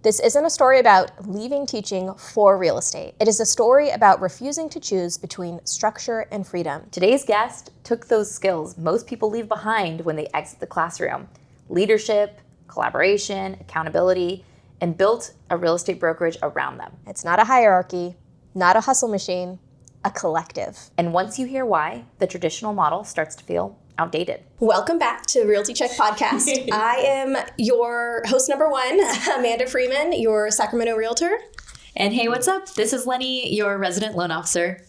This isn't a story about leaving teaching for real estate. It is a story about refusing to choose between structure and freedom. Today's guest took those skills most people leave behind when they exit the classroom: leadership, collaboration, accountability, and built a real estate brokerage around them. It's not a hierarchy, not a hustle machine, a collective. And once you hear why, the traditional model starts to feel outdated. Welcome back to Realty Check Podcast. I am your host number one, Amanda Freeman, your Sacramento realtor. And hey, what's up? This is Lenny, your resident loan officer.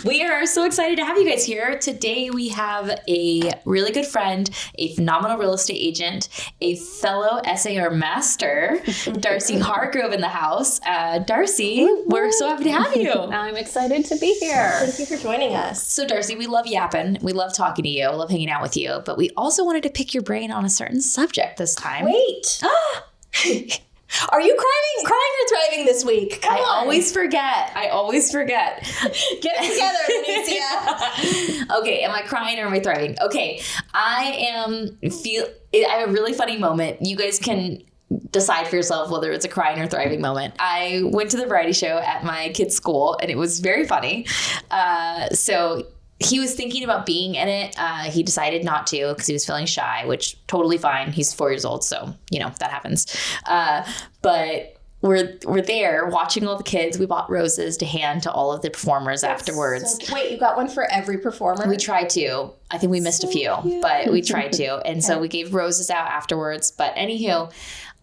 We are so excited to have you guys here. Today we have a really good friend, a phenomenal real estate agent, a fellow SAR master, Darcy Hargrove in the house. Darcy, we're so happy to have you. I'm excited to be here. Thank you for joining us. So Darcy, we love yapping. We love talking to you. We love hanging out with you. But we also wanted to pick your brain on a certain subject this time. Wait. Are you crying or thriving this week? Come on. I always forget. Get it together, Benicia. Okay, am I crying or am I thriving? Okay, I have a really funny moment. You guys can decide for yourself whether it's a crying or thriving moment. I went to the variety show at my kid's school and it was very funny. So he was thinking about being in it. He decided not to because he was feeling shy, which totally fine. He's 4 years old, so that happens. But we're there watching all the kids. We bought roses to hand to all of the performers afterwards. Wait, you got one for every performer? We tried to. I think we missed a few, but we tried to. And so we gave roses out afterwards. But anywho,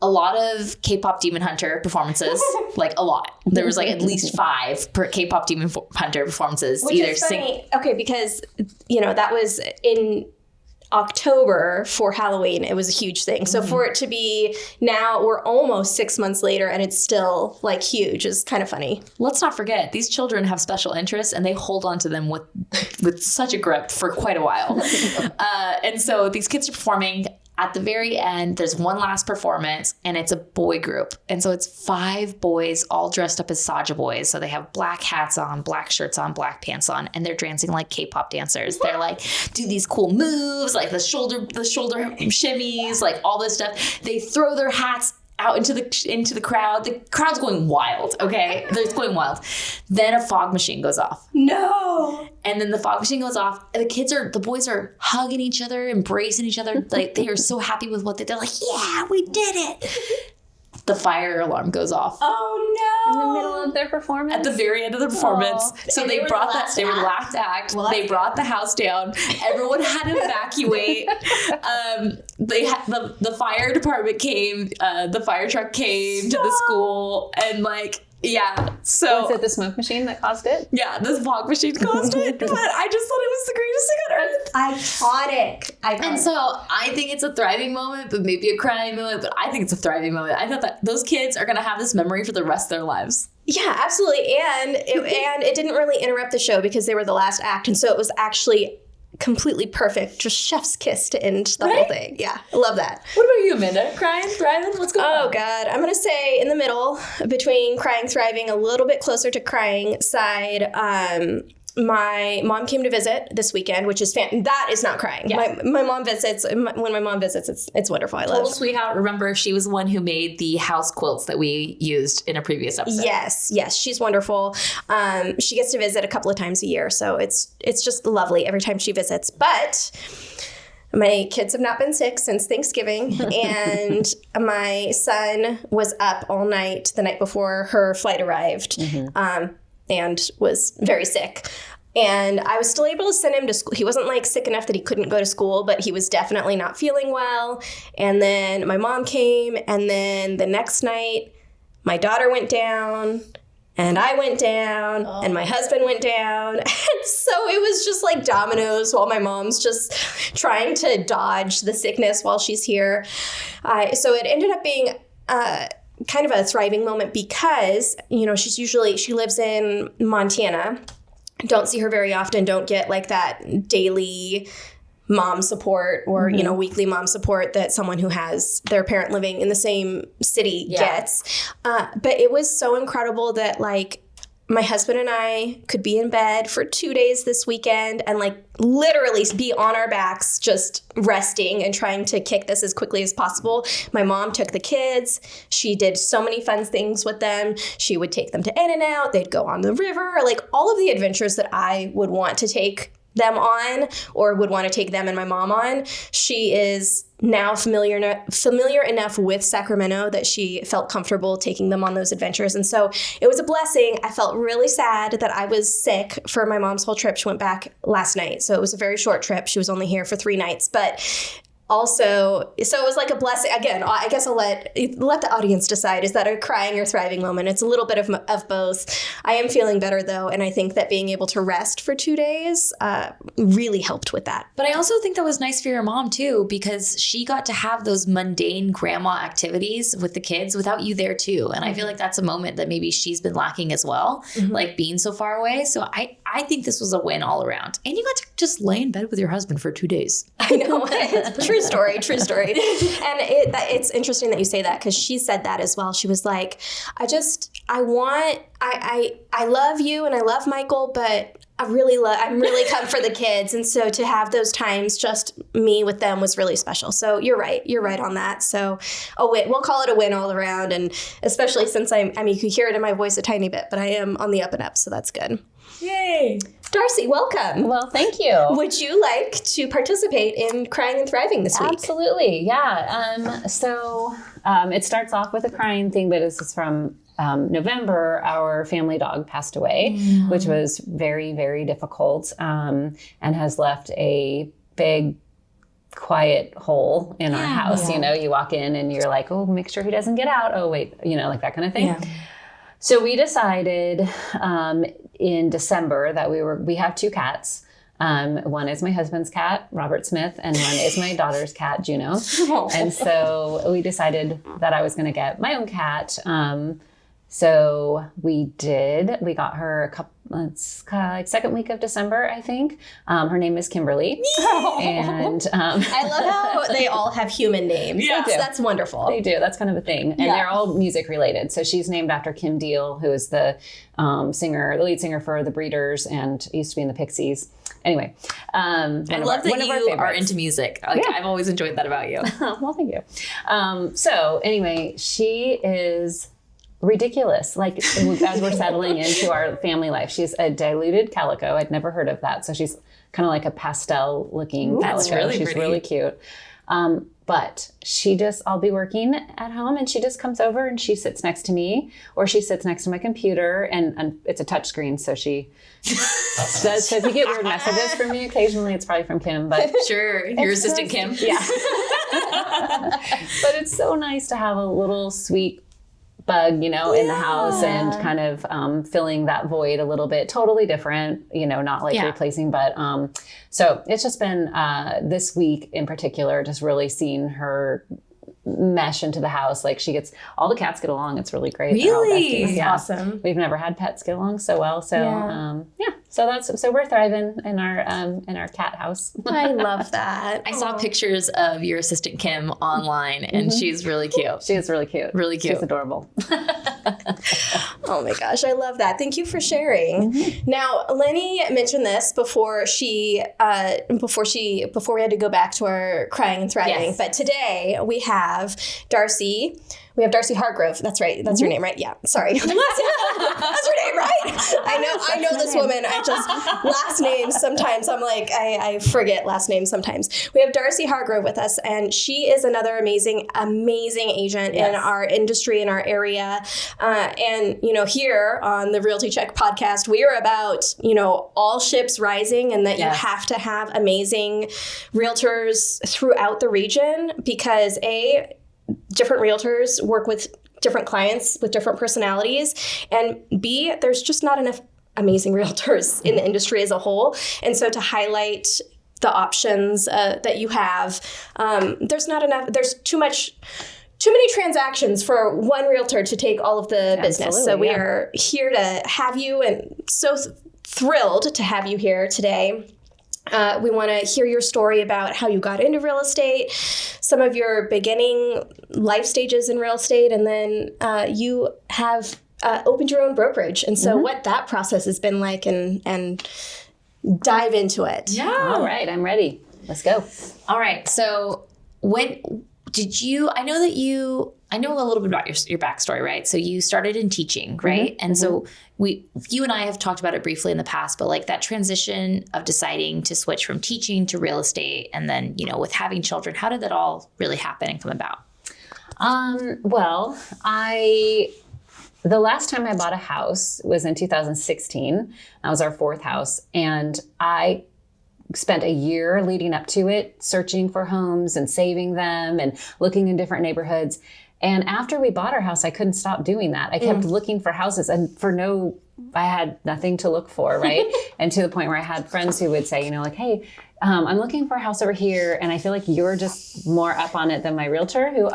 a lot of K-pop Demon Hunter performances, like a lot. There was like at least 5 per K-pop Demon Hunter performances. Which is funny. Okay, because, that was in October for Halloween. It was a huge thing. So for it to be now, we're almost 6 months later and it's still like huge is kind of funny. Let's not forget, these children have special interests and they hold on to them with such a grip for quite a while. And so these kids are performing. At the very end, there's one last performance, and it's a boy group. And so it's 5 boys all dressed up as Saja boys. So they have black hats on, black shirts on, black pants on, and they're dancing like K-pop dancers. They're like, do these cool moves, like the shoulder shimmies, like all this stuff. They throw their hats out into the crowd. The crowd's going wild, okay? It's going wild. Then a fog machine goes off. No! And then the fog machine goes off. And the boys are hugging each other, embracing each other. Like, they are so happy with what they're like, yeah, we did it. The fire alarm goes off. Oh, no. In the middle of their performance? At the very end of the performance. Oh. So they were the last act. They brought the house down. Everyone had to evacuate. They had the fire department came. The fire truck came to the school. And yeah. So was it the smoke machine that caused it? Yeah, the fog machine caused it. But I just thought it was the greatest thing on earth. Iconic. And so I think it's a thriving moment, but maybe a crying moment. But I think it's a thriving moment. I thought that those kids are going to have this memory for the rest of their lives. Yeah, absolutely. And it didn't really interrupt the show because they were the last act. And so it was actually completely perfect. Just chef's kiss to end the whole thing. Yeah, I love that. What about you, Amanda? Crying, thriving? What's going on? Oh, God. I'm going to say in the middle between crying, thriving, a little bit closer to crying side. My mom came to visit this weekend, which is that is not crying. Yeah. My mom visits. When my mom visits, it's wonderful. I love. Total sweetheart. Remember, she was the one who made the house quilts that we used in a previous episode. Yes, she's wonderful. She gets to visit a couple of times a year, so it's just lovely every time she visits. But my kids have not been sick since Thanksgiving, and my son was up all night the night before her flight arrived. And was very sick. And I was still able to send him to school. He wasn't sick enough that he couldn't go to school, but he was definitely not feeling well. And then my mom came, and then the next night, my daughter went down, and I went down, and my husband went down. And so it was just like dominoes while my mom's just trying to dodge the sickness while she's here. So it ended up being kind of a thriving moment because, she lives in Montana. Don't see her very often. Don't get that daily mom support or, weekly mom support that someone who has their parent living in the same city gets. But it was so incredible that my husband and I could be in bed for 2 days this weekend and like literally be on our backs, just resting and trying to kick this as quickly as possible. My mom took the kids. She did so many fun things with them. She would take them to In-N-Out. They'd go on the river, like all of the adventures that I would want to take them on or would want to take them and my mom on. She is now familiar enough with Sacramento that she felt comfortable taking them on those adventures. And so it was a blessing. I felt really sad that I was sick for my mom's whole trip. She went back last night. So it was a very short trip. She was only here for 3 nights, but also, so it was like a blessing. Again, I guess I'll let the audience decide. Is that a crying or thriving moment? It's a little bit of both. I am feeling better though, and I think that being able to rest for 2 days really helped with that. But I also think that was nice for your mom too, because she got to have those mundane grandma activities with the kids without you there too. And I feel like that's a moment that maybe she's been lacking as well, like being so far away. So I think this was a win all around. And you got to just lay in bed with your husband for 2 days. I know. True story. And it's interesting that you say that because she said that as well. She was like, I love you and I love Michael, but I'm really come for the kids. And so to have those times, just me with them was really special. So you're right. You're right on that. So we'll call it a win all around. And especially since you could hear it in my voice a tiny bit, but I am on the up and up. So that's good. Yay. Darcy, welcome. Well, thank you. Would you like to participate in Crying and Thriving this week? Absolutely. Yeah. So it starts off with a crying thing, but this is from November. Our family dog passed away, which was very, very difficult, and has left a big, quiet hole in our house. You know, you walk in and you're like, oh, make sure he doesn't get out. Oh, wait, like that kind of thing. Yeah. So we decided in December that we have 2 cats. One is my husband's cat, Robert Smith, and one is my daughter's cat, Juno. And so we decided that I was going to get my own cat. So we did. We got her it's like second week of December, I think. Her name is Kimberly. And I love how they all have human names. Yeah. That's wonderful. They do. That's kind of a thing. And they're all music related. So she's named after Kim Deal, who is the lead singer for the Breeders and used to be in the Pixies. Anyway, I love that you are into music. I've always enjoyed that about you. Well, thank you. So anyway, she is ridiculous. Like as we're settling into our family life, she's a diluted calico. I'd never heard of that. So she's kind of like a pastel looking calico. She's really cute. But I'll be working at home and she just comes over and she sits next to me or she sits next to my computer and it's a touch screen. So she does. So if you get weird messages from me occasionally, it's probably from Kim, but sure. Your assistant Kim. Yeah. But it's so nice to have a little sweet bug, in the house and kind of filling that void a little bit. Totally different, not like replacing, but so it's just been this week in particular, just really seeing her mesh into the house. Like all the cats get along. It's really great. Really? That's awesome. We've never had pets get along so well. So so we're thriving in our cat house. I love that. I saw pictures of your assistant Kim online and she's really cute. She is really cute. Really cute. She's adorable. Oh my gosh, I love that. Thank you for sharing. Now, Lenny mentioned this before we had to go back to our Crying and Thriving. Yes. But today we have Darcy. We have Darcy Hargrove. That's right. That's your name, right? Yeah. Sorry. That's your name, right? I know this woman. Last names sometimes I'm like, I forget last names sometimes. We have Darcy Hargrove with us, and she is another amazing agent in our industry, in our area. And, here on the Realty Check podcast, we are about, all ships rising and that you have to have amazing realtors throughout the region because different realtors work with different clients with different personalities, and B, there's just not enough amazing realtors in the industry as a whole. And so to highlight the options that you have, there's not enough. There's too many transactions for one realtor to take all of the business. So we are here to have you, and so thrilled to have you here today. We want to hear your story about how you got into real estate, some of your beginning life stages in real estate, and then you have opened your own brokerage. And so what that process has been like and dive into it. Yeah. All right, I'm ready. Let's go. All right. So when did you, I know a little bit about your backstory, right? So you started in teaching, right? And so you and I have talked about it briefly in the past, but like that transition of deciding to switch from teaching to real estate and then, with having children, how did that all really happen and come about? Well, the last time I bought a house was in 2016. That was our fourth house. And I spent a year leading up to it, searching for homes and saving them and looking in different neighborhoods. And after we bought our house, I couldn't stop doing that. I kept looking for houses and I had nothing to look for, right? And to the point where I had friends who would say, hey, I'm looking for a house over here, and I feel like you're just more up on it than my realtor, who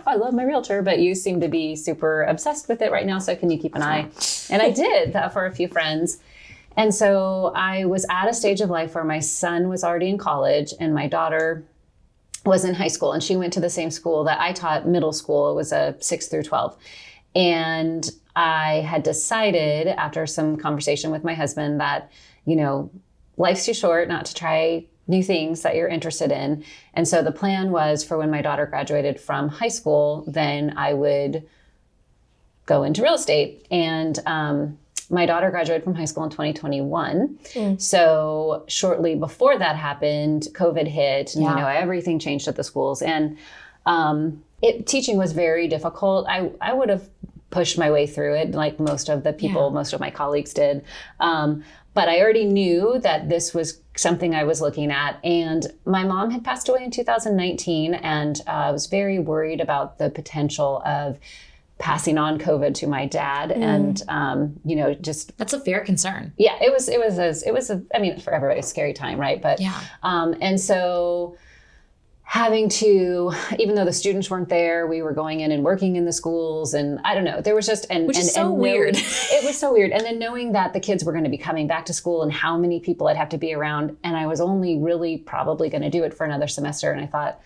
I love my realtor, but you seem to be super obsessed with it right now, so can you keep an eye? And I did that for a few friends. And so I was at a stage of life where my son was already in college, and my daughter was in high school, and she went to the same school that I taught middle school. It was a 6 through 12. And I had decided after some conversation with my husband that, life's too short not to try new things that you're interested in. And so the plan was for when my daughter graduated from high school, then I would go into real estate. And my daughter graduated from high school in 2021. So shortly before that happened, COVID hit, and everything changed at the schools. And teaching was very difficult. I would have pushed my way through it like most of the people, most of my colleagues did. But I already knew that this was something I was looking at. And my mom had passed away in 2019, and I was very worried about the potential of passing on COVID to my dad. And, just. That's a fair concern. Yeah, it was for everybody, a scary time, right? But, and so having to, even though the students weren't there, we were going in and working in the schools, and I don't know, there was just, Which is so weird. It was so weird. And then knowing that the kids were going to be coming back to school and how many people I'd have to be around, and I was only really probably going to do it for another semester. And I thought,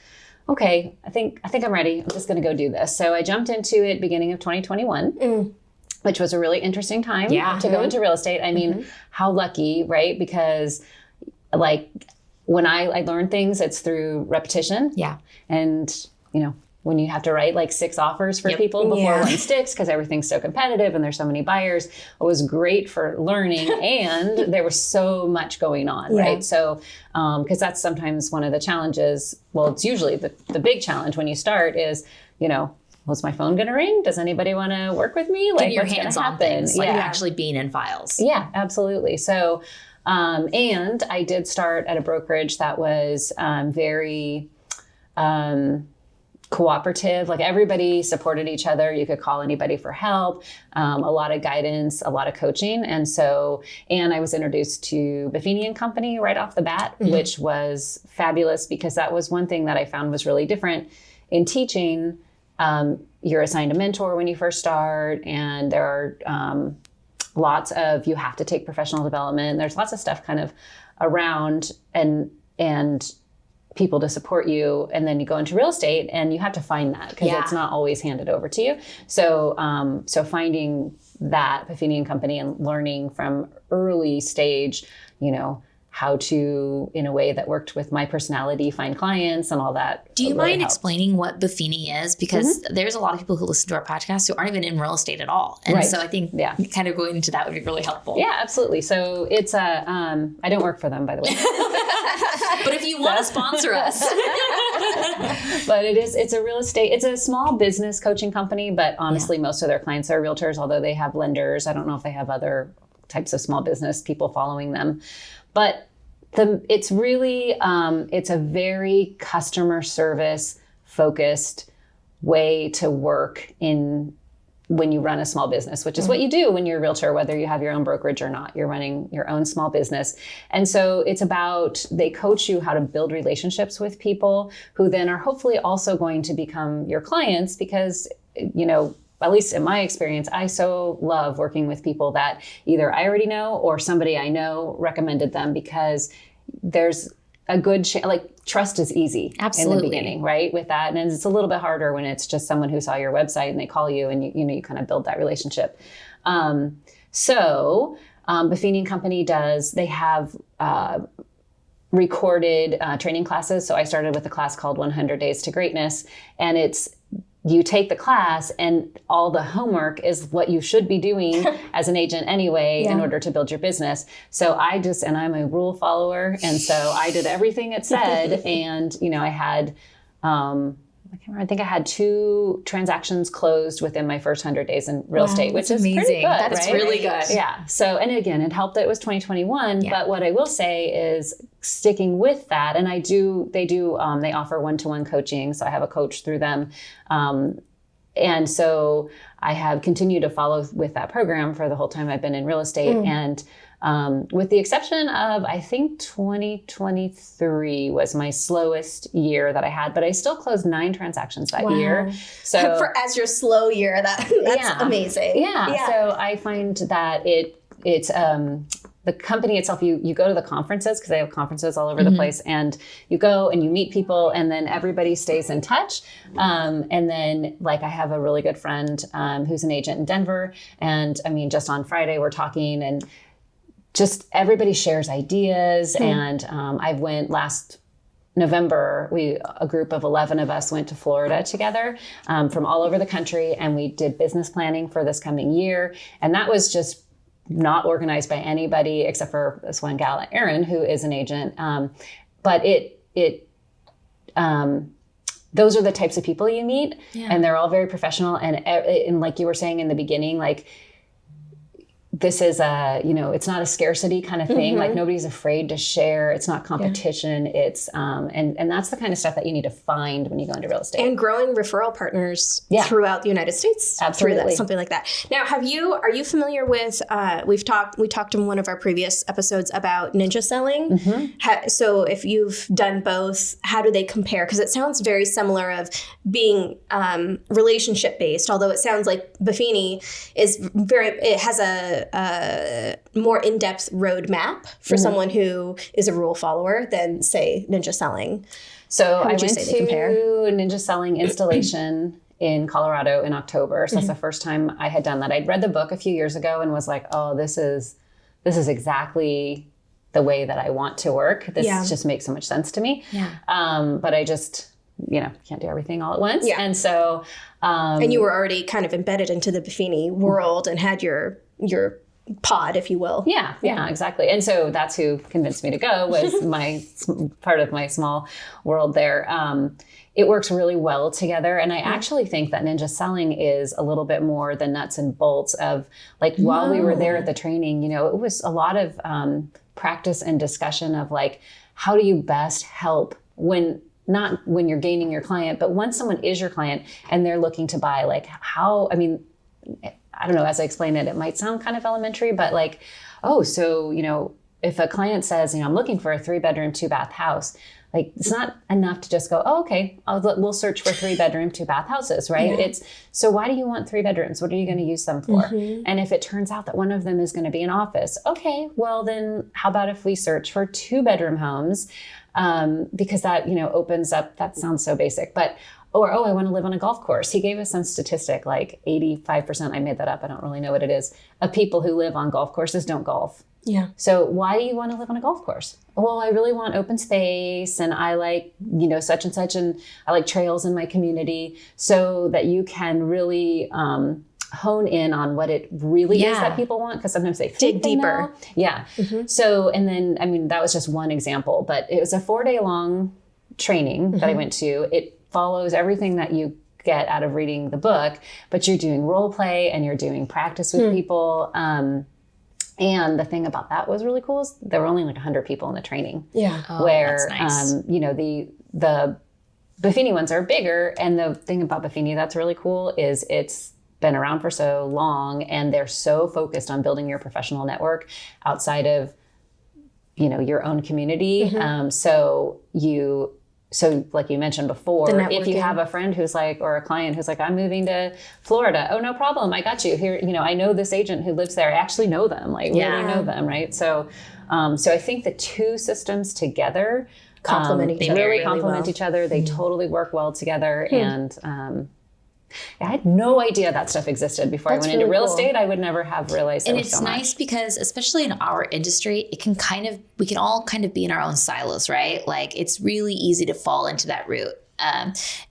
okay, I think I'm ready. I'm just going to go do this. So I jumped into it beginning of 2021, which was a really interesting time to go into real estate. I mean, how lucky, right? Because when I learn things, it's through repetition. Yeah. And, when you have to write like 6 offers for people before one sticks because everything's so competitive and there's so many buyers, it was great for learning. And there was so much going on, right? So, because that's sometimes one of the challenges. Well, it's usually the big challenge when you start is, was my phone going to ring? Does anybody want to work with me? Like, your hands on things, like actually being in files. Yeah, absolutely. So, and I did start at a brokerage that was very cooperative. Like everybody supported each other. You could call anybody for help, a lot of guidance, a lot of coaching. And I was introduced to Buffini and Company right off the bat, which was fabulous because that was one thing that I found was really different in teaching. You're assigned a mentor when you first start, and there are lots of, you have to take professional development. There's lots of stuff kind of around and people to support you. And then you go into real estate and you have to find that because it's not always handed over to you. So, finding that Buffini and Company and learning from early stage, how to, in a way that worked with my personality, find clients and all that. Do you mind explaining what Buffini is? Because there's a lot of people who listen to our podcast who aren't even in real estate at all. And so I think kind of going into that would be really helpful. Yeah, absolutely. So it's I don't work for them, by the way. But if you want to sponsor us. But it's a small business coaching company, but honestly, most of their clients are realtors, although they have lenders. I don't know if they have other types of small business people following them. But it's really, it's a very customer service focused way to work when you run a small business, which is what you do when you're a realtor, whether you have your own brokerage or not. You're running your own small business. And so it's about, they coach you how to build relationships with people who then are hopefully also going to become your clients because, at least in my experience, I so love working with people that either I already know or somebody I know recommended them because there's a good trust is easy Absolutely. in the beginning, right? With that. And it's a little bit harder when it's just someone who saw your website and they call you and you kind of build that relationship. Buffini & Company they have recorded training classes. So I started with a class called 100 Days to Greatness, and you take the class and all the homework is what you should be doing as an agent anyway in order to build your business. So and I'm a rule follower. And so I did everything it said. And, I had, I can't remember, I think I had 2 transactions closed within my first 100 days in real estate, which is amazing. Pretty good, That's right? really good. Yeah. So, and again, it helped that it was 2021. But what I will say is sticking with that, and they offer one-to-one coaching. So I have a coach through them. And so I have continued to follow with that program for the whole time I've been in real estate. And with the exception of, I think 2023 was my slowest year that I had, but I still closed 9 transactions that year. So as your slow year, that's amazing. Yeah. So I find that it's the company itself, you go to the conferences because they have conferences all over the place, and you go and you meet people, and then everybody stays in touch. And then I have a really good friend who's an agent in Denver. And I mean, just on Friday, we're talking and just everybody shares ideas. And I went last November, a group of 11 of us went to Florida together from all over the country, and we did business planning for this coming year. And that was just not organized by anybody except for this one gal, Erin, who is an agent. But those are the types of people you meet, and they're all very professional. And like you were saying in the beginning, this is it's not a scarcity kind of thing. Nobody's afraid to share. It's not competition. It's, and that's the kind of stuff that you need to find when you go into real estate. And growing referral partners throughout the United States. Absolutely. Through something like that. Now, are you familiar with, we talked in one of our previous episodes about ninja selling. So if you've done both, how do they compare? Because it sounds very similar of being relationship based, although it sounds like Buffini it has a more in-depth roadmap for someone who is a rule follower than, say, ninja selling. So I went to ninja selling installation in Colorado in October. So that's the first time I had done that. I'd read the book a few years ago and was like, oh, this is exactly the way that I want to work. This just makes so much sense to me. But I just, can't do everything all at once. And so... and you were already kind of embedded into the Buffini world and had your pod, if you will. Yeah, exactly. And so that's who convinced me to go, was my part of my small world there. It works really well together. And I actually think that ninja selling is a little bit more the nuts and bolts of while we were there at the training, it was a lot of practice and discussion of how do you best help not when you're gaining your client, but when someone is your client and they're looking to buy, I don't know, as I explain it, it might sound kind of elementary, but if a client says, I'm looking for a 3-bedroom, 2-bath house, it's not enough to just go, oh, okay, we'll search for 3-bedroom, 2-bath houses, right? It's, so why do you want 3 bedrooms? What are you going to use them for? And if it turns out that one of them is going to be an office, okay, well then how about if we search for 2-bedroom homes? Because that, opens up, that sounds so basic, but I want to live on a golf course. He gave us some statistic, 85%, I made that up, I don't really know what it is, of people who live on golf courses don't golf. Yeah. So why do you want to live on a golf course? Well, I really want open space, and I like, such and such, and I like trails in my community, so that you can really hone in on what it really is that people want, because sometimes they dig deeper. Yeah. So, and then, that was just one example, but it was a 4-day long training that I went to. It follows everything that you get out of reading the book, but you're doing role play and you're doing practice with people. And the thing about that was really cool is there were only 100 people in the training. Yeah. Where, that's nice. The Buffini ones are bigger. And the thing about Buffini that's really cool is it's been around for so long, and they're so focused on building your professional network outside of, your own community. So like you mentioned before, if you have a friend who's or a client who's I'm moving to Florida, oh, no problem, I got you here. I know this agent who lives there. I actually know them, really know them, right? So I think the two systems together complement each other. They really really complement well. each other. They totally work well together. And I had no idea that stuff existed before I went into really real cool. estate. I would never have realized there And was it's so nice much. because, especially in our industry, we can all kind of be in our own silos, right? Like, it's really easy to fall into that route.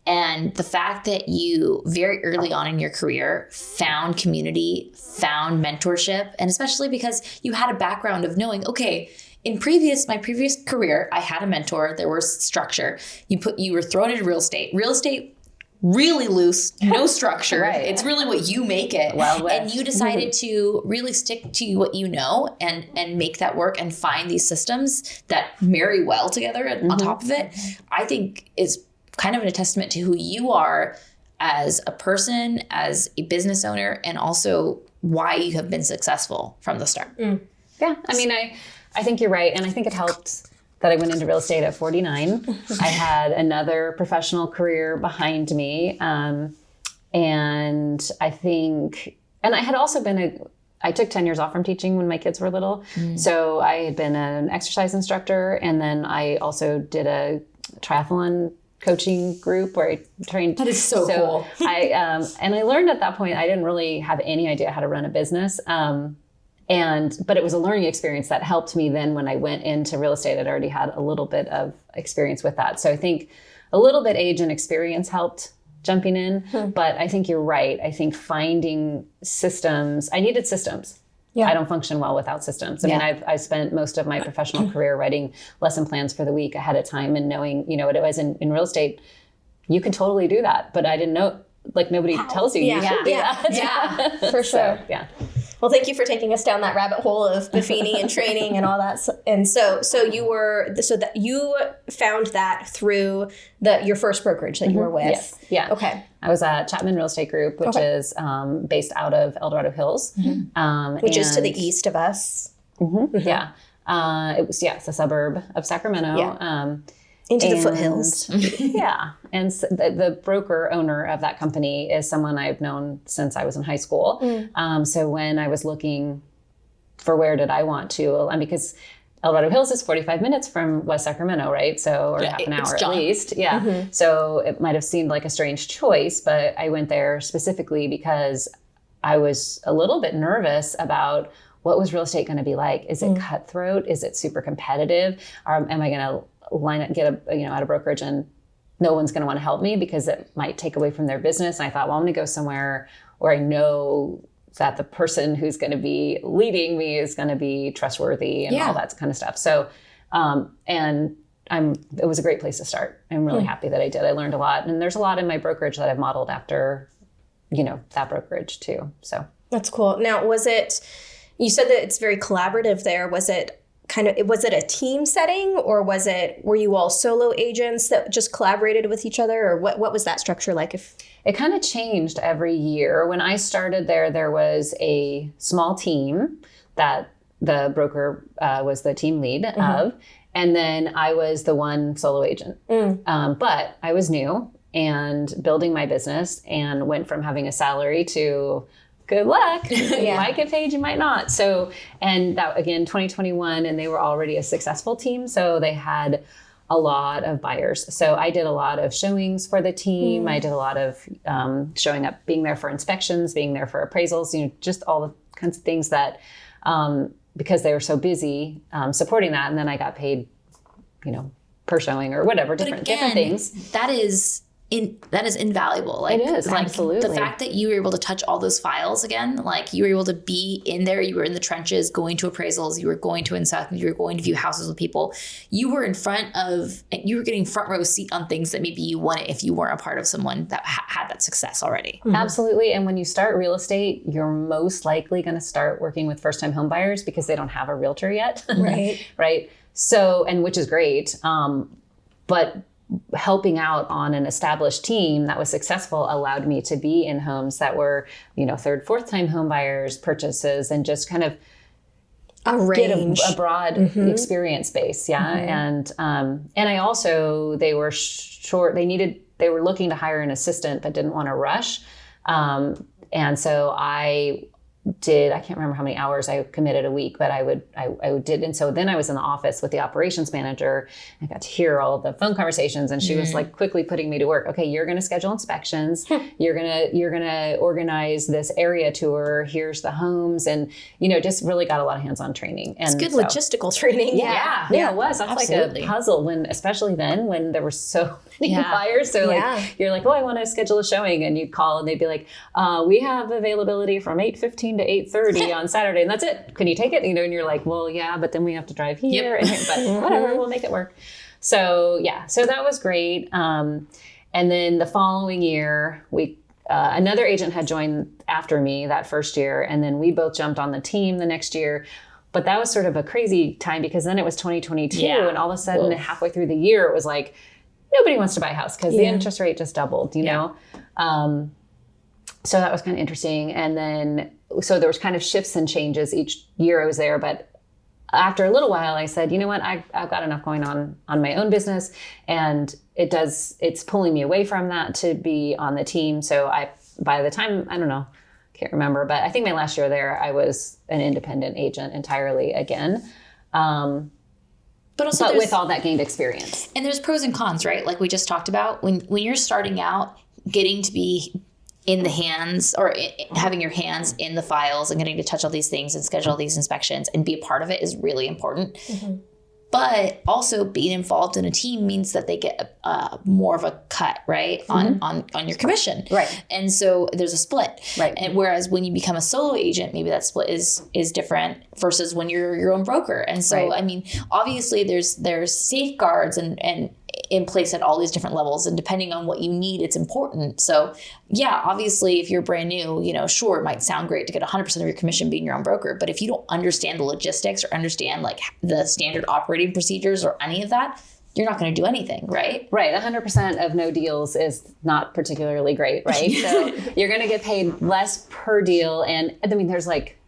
And the fact that you very early on in your career found community, found mentorship, and especially because you had a background of knowing, okay, in my previous career, I had a mentor, there was structure. You were thrown into real estate. Real estate, really loose, no structure. Right. It's really what you make it. Wild West. And you decided to really stick to what you know and make that work and find these systems that marry well together on top of it, I think is kind of a testament to who you are as a person, as a business owner, and also why you have been successful from the start. Yeah. I mean, I think you're right. And I think it helped that I went into real estate at 49. I had another professional career behind me. And I think, and I had also I took 10 years off from teaching when my kids were little. So I had been an exercise instructor. And then I also did a triathlon coaching group where I trained. That is so cool. And I learned at that point, I didn't really have any idea how to run a business. But it was a learning experience that helped me then when I went into real estate. I'd already had a little bit of experience with that. So I think a little bit age and experience helped jumping in. But I think you're right. I think finding systems, I needed systems. Yeah. I don't function well without systems. I mean, I spent most of my professional career writing lesson plans for the week ahead of time and knowing, what it was in real estate. You can totally do that. But I didn't know, like nobody tells you you should do that. Yeah, for sure. Yeah. Well, thank you for taking us down that rabbit hole of Buffini and training and all that. And so you found that through your first brokerage that you were with. Yes. Yeah. Okay. I was at Chapman Real Estate Group, which is based out of El Dorado Hills, Which is to the east of us. Yeah. It's a suburb of Sacramento. Yeah. Into the foothills. Yeah. And so the broker owner of that company is someone I've known since I was in high school. So when I was looking for where did I want to, because El Dorado Hills is 45 minutes from West Sacramento, right? So, or half an hour at least. Yeah. So it might have seemed like a strange choice, but I went there specifically because I was a little bit nervous about what was real estate going to be like. Is it cutthroat? Is it super competitive? Am I going to at a brokerage and no one's going to want to help me because it might take away from their business? And I thought, well, I'm going to go somewhere where I know that the person who's going to be leading me is going to be trustworthy and all that kind of stuff. So, it was a great place to start. I'm really happy that I did. I learned a lot, and there's a lot in my brokerage that I've modeled after, that brokerage too. So That's cool. Now, you said that it's very collaborative there. Was it a team setting, or were you all solo agents that just collaborated with each other, or what was that structure like? It kind of changed every year. When I started there was a small team that the broker was the team lead of, and then I was the one solo agent. But I was new and building my business and went from having a salary to good luck. You might get paid, you might not. So, and that again, 2021, and they were already a successful team. So they had a lot of buyers. So I did a lot of showings for the team. I did a lot of showing up, being there for inspections, being there for appraisals, just all the kinds of things that, because they were so busy supporting that. And then I got paid, per showing or whatever, different things. That is invaluable. Like, it is, absolutely. The fact that you were able to touch all those files again, like you were able to be in there, you were in the trenches, going to appraisals, you were going to inspect, you were going to view houses with people. You were you were getting front row seat on things that maybe you wouldn't if you weren't a part of someone that had that success already. Absolutely. And when you start real estate, you're most likely going to start working with first-time home buyers because they don't have a realtor yet. Right. Right. So, and which is great. But helping out on an established team that was successful allowed me to be in homes that were, third, fourth time home buyers, purchases, and just kind of get a broad experience base. Yeah. And I also, they were looking to hire an assistant, but didn't want to rush. And so I I can't remember how many hours I committed a week, but I did. And so then I was in the office with the operations manager. I got to hear all the phone conversations, and she was like quickly putting me to work. Okay, you're going to schedule inspections. You're going to organize this area tour. Here's the homes, and just really got a lot of hands-on training. And it's good logistical training. Yeah, it was. That's absolutely. Like a puzzle especially then when there were so many buyers. So like you're like, oh, I want to schedule a showing, and you'd call and they'd be like, we have availability from 8:15 to 8:30 on Saturday, and that's it. Can you take it? And you're like, well, yeah, but then we have to drive here, and but whatever, we'll make it work. So so that was great. And then the following year, another agent had joined after me that first year, and then we both jumped on the team the next year. But that was sort of a crazy time because then it was 2022, and all of a sudden, halfway through the year, it was like nobody wants to buy a house because the interest rate just doubled. You know. So that was kind of interesting. And then, so there was kind of shifts and changes each year I was there. But after a little while, I said, you know what, I've got enough going on my own business. And it's pulling me away from that to be on the team. So by the time, I don't know, can't remember, but I think my last year there, I was an independent agent entirely again. But with all that gained experience. And there's pros and cons, right? Like we just talked about, when you're starting out, getting to be in the hands or having your hands in the files and getting to touch all these things and schedule these inspections and be a part of it is really important. But also being involved in a team means that they get more of a cut, right, on your commission. Right. And so there's a split. Right. And whereas when you become a solo agent, maybe that split is different versus when you're your own broker. And so, I mean, obviously there's safeguards and in place at all these different levels, and depending on what you need, it's important. So yeah, obviously if you're brand new, sure, it might sound great to get 100% of your commission being your own broker, but if you don't understand the logistics or understand like the standard operating procedures or any of that, you're not going to do anything, right? Right. 100% of no deals is not particularly great, right? So you're going to get paid less per deal. And I mean, there's like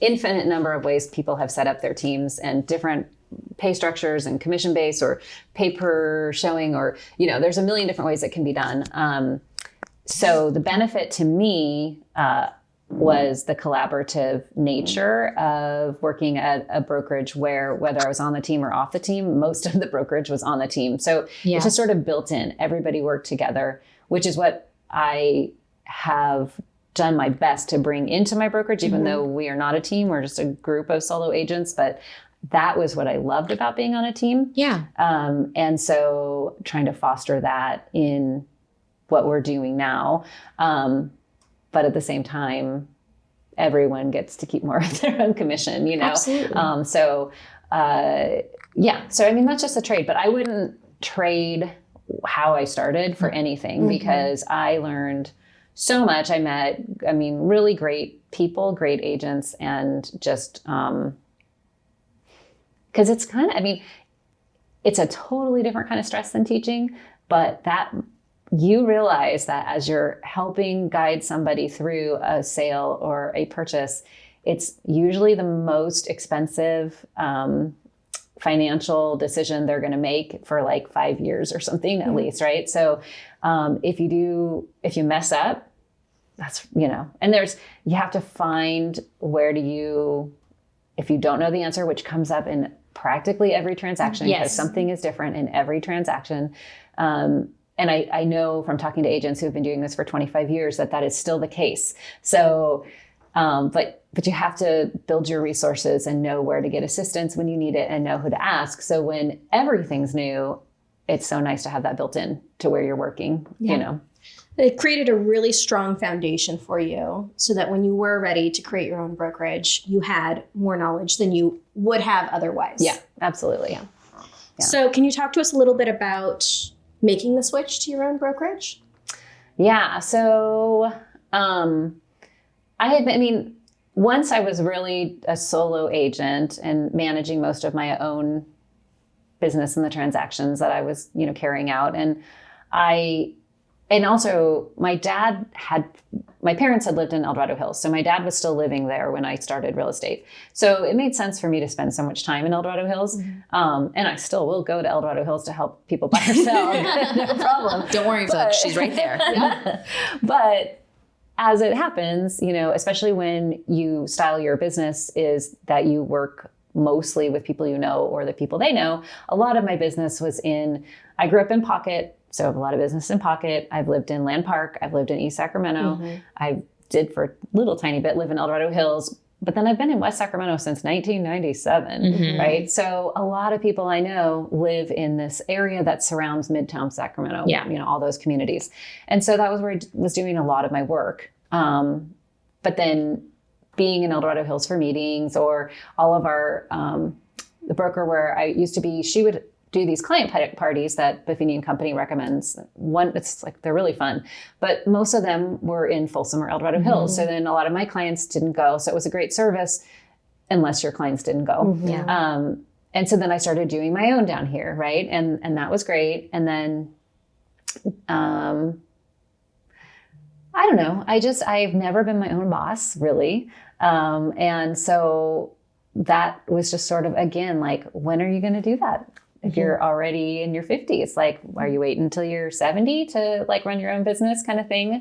infinite number of ways people have set up their teams and different pay structures and commission base or pay per showing, or, there's a million different ways it can be done. So the benefit to me was the collaborative nature of working at a brokerage where, whether I was on the team or off the team, most of the brokerage was on the team. So it's just sort of built in. Everybody worked together, which is what I have done my best to bring into my brokerage, even though we are not a team, we're just a group of solo agents. But that was what I loved about being on a team. Yeah. And so trying to foster that in what we're doing now. But at the same time, everyone gets to keep more of their own commission, Absolutely. So I mean, that's just a trade, but I wouldn't trade how I started for anything because I learned so much. I met, really great people, great agents, and just, because it's it's a totally different kind of stress than teaching, but that you realize that as you're helping guide somebody through a sale or a purchase, it's usually the most expensive financial decision they're going to make for like 5 years or something at least, right? So if you mess up, that's, and you have to find if you don't know the answer, which comes up in practically every transaction, because something is different in every transaction. And I know from talking to agents who have been doing this for 25 years that is still the case. So, but you have to build your resources and know where to get assistance when you need it and know who to ask. So when everything's new, it's so nice to have that built in to where you're working, It created a really strong foundation for you so that when you were ready to create your own brokerage, you had more knowledge than you would have otherwise. Yeah, absolutely. Yeah. So can you talk to us a little bit about making the switch to your own brokerage? Yeah. So once I was really a solo agent and managing most of my own business and the transactions that I was, carrying out. And also my parents had lived in El Dorado Hills. So my dad was still living there when I started real estate. So it made sense for me to spend so much time in El Dorado Hills. And I still will go to El Dorado Hills to help people buy or sell. No problem. Don't worry, folks. She's right there. But as it happens, you know, especially when you style your business is that you work mostly with people you know or the people they know. A lot of my business was I grew up in Pocket, so I have a lot of business in Pocket. I've lived in Land Park. I've lived in East Sacramento. I did for a little tiny bit live in El Dorado Hills, but then I've been in West Sacramento since 1997, right? So a lot of people I know live in this area that surrounds Midtown Sacramento, you know, all those communities. And so that was where I was doing a lot of my work. But then being in El Dorado Hills for meetings, or all of our, the broker where I used to be, she would do these client parties that Buffini and Company recommends. It's like, they're really fun, but most of them were in Folsom or El Dorado Hills. So then a lot of my clients didn't go. So it was a great service unless your clients didn't go. And so then I started doing my own down here. Right. And that was great. And then, I don't know. I've never been my own boss really. And so that was just sort of, again, like, when are you going to do that? If you're already in your 50s, like, are you waiting until you're 70 to like run your own business kind of thing?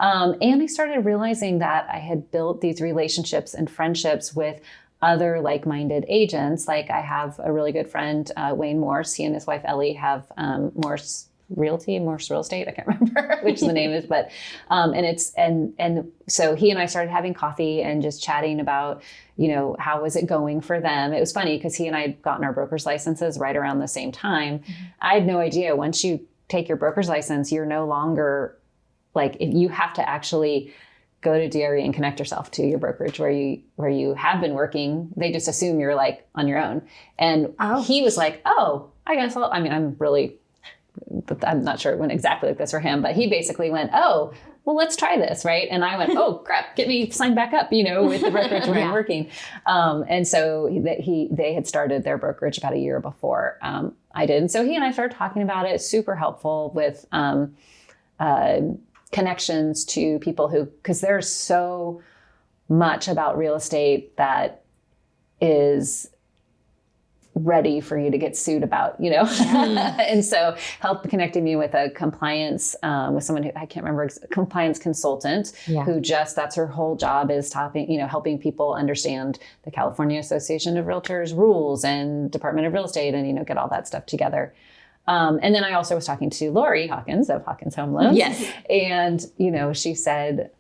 And I started realizing that I had built these relationships and friendships with other like-minded agents. Like, I have a really good friend, Wayne Morse. He and his wife Ellie have Morse Real Estate. I can't remember which the name is, but and so he and I started having coffee and just chatting about, you know, how was it going for them. It was funny because he and I had gotten our broker's licenses right around the same time. I had no idea, once you take your broker's license, you're no longer like, if you have to actually go to DRE and connect yourself to your brokerage where you have been working. They just assume you're like on your own. And he was like, oh, I guess I'm not sure it went exactly like this for him, but he basically went, oh, well, let's try this, right? And I went, oh, crap, get me signed back up, you know, with the brokerage where I'm working. And so they had started their brokerage about a year before I did. And so he and I started talking about it. Super helpful with connections to people because there's so much about real estate that is ready for you to get sued about, you know? And so helped connecting me with a compliance, with someone who I can't remember, compliance consultant who that's her whole job is helping people understand the California Association of Realtors rules and Department of Real Estate and, you know, get all that stuff together. And then I also was talking to Lori Hawkins of Hawkins Home Loans. Yes. And, you know, she said,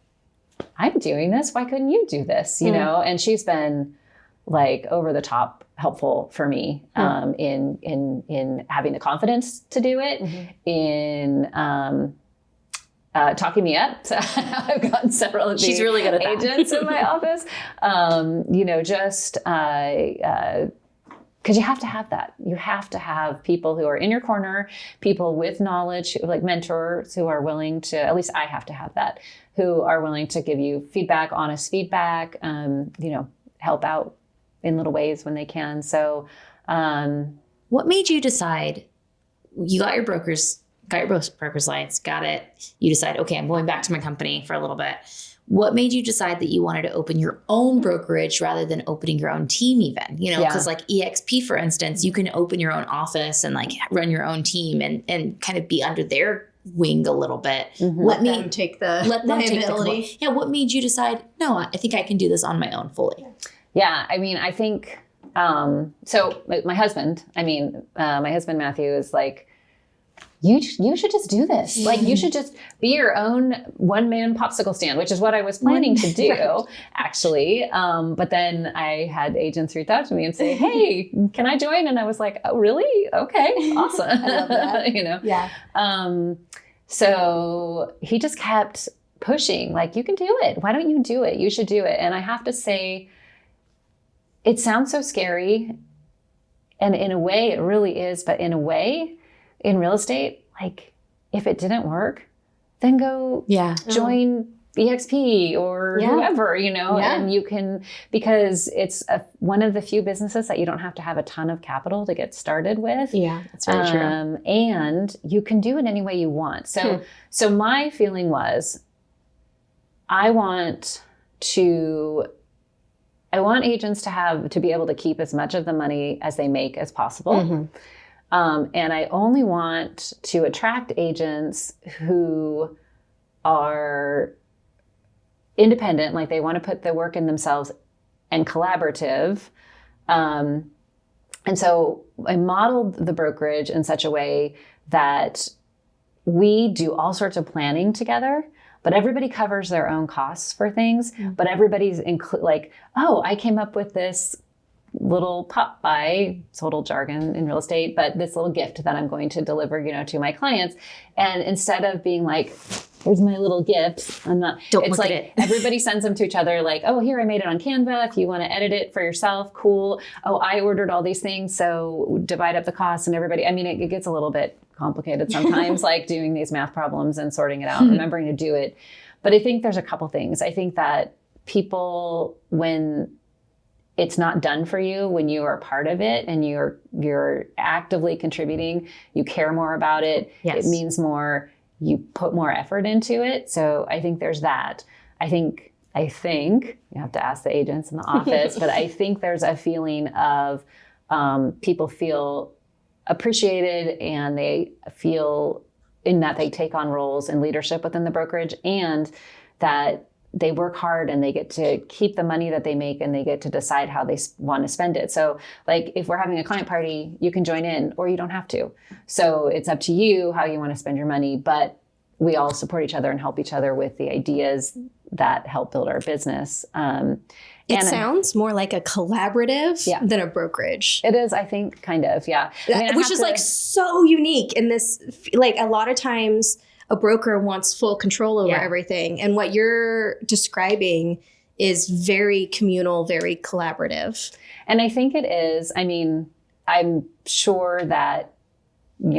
I'm doing this. Why couldn't you do this? You know? And she's been like over the top helpful for me in having the confidence to do it, in talking me up. So I've gotten several of She's really good at agents in my office. You know, just because you have to have that. You have to have people who are in your corner, people with knowledge, like mentors who are willing to, at least I have to have that, who are willing to give you feedback, honest feedback, you know, help out in little ways when they can. So, what made you decide? You got your broker's license, got it. You decide, okay, I'm going back to my company for a little bit. What made you decide that you wanted to open your own brokerage rather than opening your own team even? You know, because like EXP, for instance, you can open your own office and like run your own team and kind of be under their wing a little bit. Let them take the liability. What made you decide, no, I think I can do this on my own fully? Yeah, I mean, I think, so my husband Matthew is like, you should just do this. Like, you should just be your own one-man popsicle stand, which is what I was planning to do, actually. But then I had agents reach out to me and say, hey, can I join? And I was like, oh, really? Okay, awesome. I love that. You know? Yeah. So he just kept pushing, like, you can do it. Why don't you do it? You should do it. And I have to say, it sounds so scary. And in a way, it really is. But in a way, in real estate, like, if it didn't work, then go join EXP or whoever, you know, and you can, because it's one of the few businesses that you don't have to have a ton of capital to get started with. Yeah, that's very true. And you can do it any way you want. So my feeling was, I want agents to be able to keep as much of the money as they make as possible. And I only want to attract agents who are independent, like they want to put the work in themselves, and collaborative. And so I modeled the brokerage in such a way that we do all sorts of planning together, but everybody covers their own costs for things. But everybody's like, oh, I came up with this little pop by, total jargon in real estate, but this little gift that I'm going to deliver, to my clients. And instead of being like, here's my little gift, it's like everybody sends them to each other like, oh, here, I made it on Canva. If you want to edit it for yourself, cool. Oh, I ordered all these things. So divide up the costs and everybody, it gets a little bit complicated sometimes, like doing these math problems and sorting it out, remembering to do it. But I think there's a couple things. I think that people, when it's not done for you, when you are part of it and you're actively contributing, you care more about it. Yes. It means more, you put more effort into it. So I think there's that. I think you have to ask the agents in the office, but I think there's a feeling of people feel appreciated, and they feel in that they take on roles in leadership within the brokerage, and that they work hard and they get to keep the money that they make, and they get to decide how they want to spend it. So like if we're having a client party, you can join in or you don't have to. So it's up to you how you want to spend your money, but we all support each other and help each other with the ideas that help build our business. It sounds more like a collaborative than a brokerage. It is, I think, kind of, yeah. Which is like so unique in this, like a lot of times a broker wants full control over everything. And what you're describing is very communal, very collaborative. And I think it is. I'm sure that,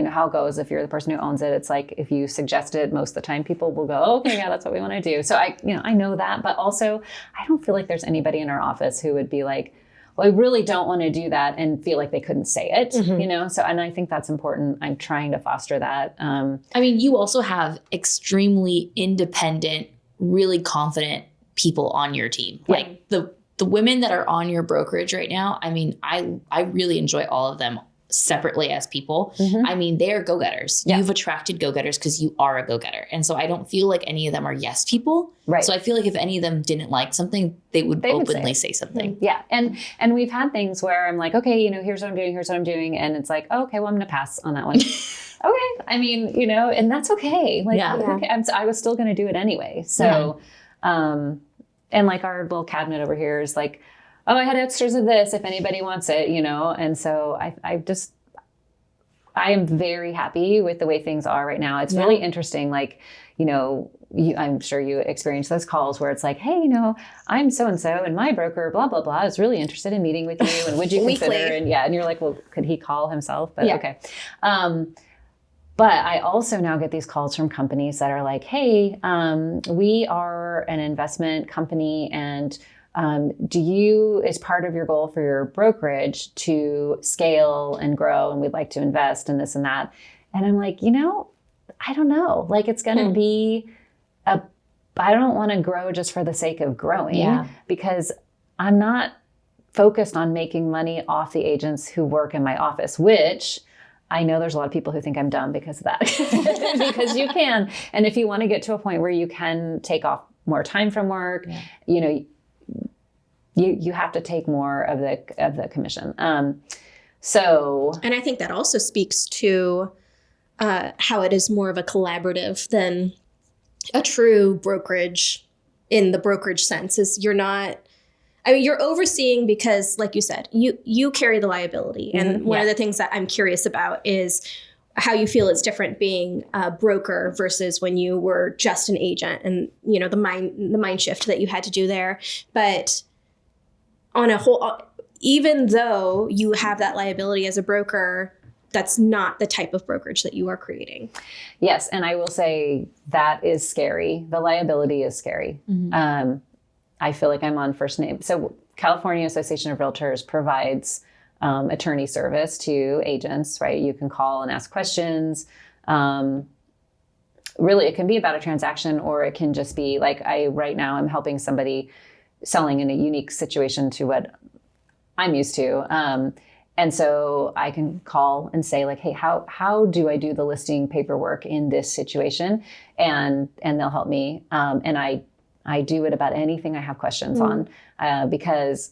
how it goes if you're the person who owns it. It's like if you suggest it, most of the time people will go, okay, yeah, that's what we want to do. So I know that, but also I don't feel like there's anybody in our office who would be like, well, I really don't want to do that, and feel like they couldn't say it, So, and I think that's important. I'm trying to foster that. You also have extremely independent, really confident people on your team. Yeah. Like the women that are on your brokerage right now, I really enjoy all of them separately as people. They are go-getters. Yeah. You've attracted go-getters because you are a go-getter. And so I don't feel like any of them are yes people. Right. So I feel like if any of them didn't like something, they would openly say something. Yeah. And we've had things where I'm like, okay, here's what I'm doing. And it's like, oh, okay, well, I'm going to pass on that one. Okay. And that's okay. Like, okay, I was still going to do it anyway. So, and like our little cabinet over here is like, oh, I had extras of this if anybody wants it, And so I am very happy with the way things are right now. It's really interesting. Like, I'm sure you experience those calls where it's like, hey, I'm so-and-so and my broker, blah, blah, blah, is really interested in meeting with you. And would you consider? And you're like, well, could he call himself? But okay. But I also now get these calls from companies that are like, hey, we are an investment company, and do you, as part of your goal for your brokerage, to scale and grow, and we'd like to invest in this and that? And I'm like, I don't know. Like, it's going to be I don't want to grow just for the sake of growing, because I'm not focused on making money off the agents who work in my office, which I know there's a lot of people who think I'm dumb because of that, because you can. And if you want to get to a point where you can take off more time from work, you have to take more of the commission. And I think that also speaks to how it is more of a collaborative than a true brokerage in the brokerage sense. Is you're not, you're overseeing because, like you said, you carry the liability. And one of the things that I'm curious about is how you feel it's different being a broker versus when you were just an agent, and the mind shift that you had to do there. But on a whole, even though you have that liability as a broker, that's not the type of brokerage that you are creating. Yes. And I will say that is scary. The liability is scary. I feel like I'm on first name. So California Association of Realtors provides attorney service to agents, right? You can call and ask questions. Really, it can be about a transaction, or it can just be like, right now I'm helping somebody selling in a unique situation to what I'm used to. And so I can call and say like, hey, how do I do the listing paperwork in this situation? And they'll help me. And I do it about anything I have questions on, because